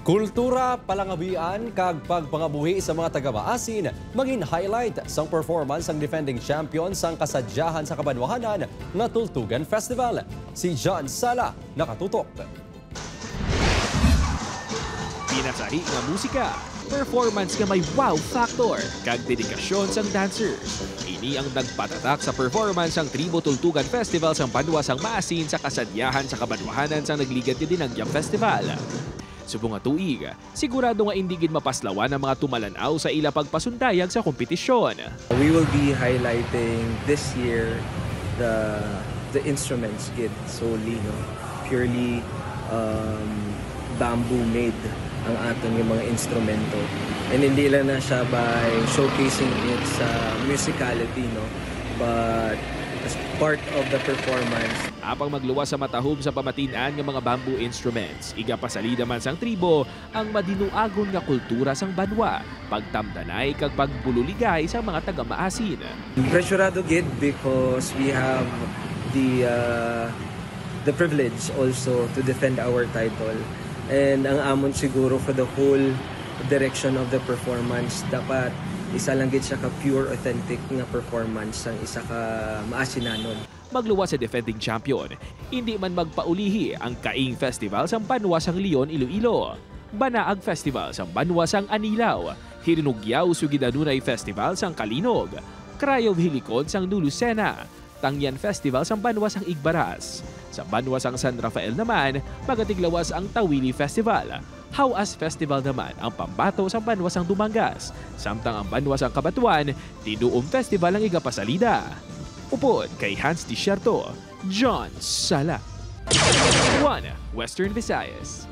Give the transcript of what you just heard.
Kultura, palangabian, kag pagpangabuhi sa mga taga-maasin, maging highlight sang performance ang defending champion sang kasadyahan sa Kabanwahanan nga Tultugan Festival. Si John Sala nakatutok. Pinasahi nga musika, performance nga may wow factor, kag dedikasyon sang dancers. Ini ang nagpatatak sa performance ang Tribo Tultugan Festival sang Banwa sang Maasin sa kasadyahan sa Kabanwahanan sang nagligat ni Dinagyang Festival. Subong nga tuig, sigurado nga hindi gid mapaslawan ang mga tumalanaw sa ila pagpasundayag sa kompetisyon. We will be highlighting this year the instruments gid solely, no? Purely bamboo made ang aton yung mga instrumento. And hindi lang na siya by showcasing it sa musicality, no? But as part of the performance. Apang magluwas sa matahom sa pamatinaan ng mga bamboo instruments, igapasalida man sang tribo ang madinuagon nga kultura sang banwa, pagtamdanay kag pagbululigay sa mga taga-maasin. Presurado gid because we have the privilege also to defend our title. And ang amon siguro for the whole direction of the performance, dapat isa lang gid siya ka pure authentic nga performance sang isa ka maasinanon. Magluwas sa defending champion, hindi man magpaulihi ang Kaing Festival sang Banwa sang Leon, Iloilo, Banaag Festival sang Banwa sang Anilaw, Hirinugyaw Sugidanunay Festival sang Kalinog, Crayov Hilikon sang Nulusena, Tangyan Festival sang Banwa sang Igbaras. Sa Banwa sang San Rafael naman, magatiglawas ang Tawili Festival. Hawas Festival naman ang pambato sa Banwa sang Dumangas. Samtang ang Banwa sang Kabatuan, Tinuom Festival ang igapasalida. Upod kay Hans Desierto, John Sala. 1 Western Visayas.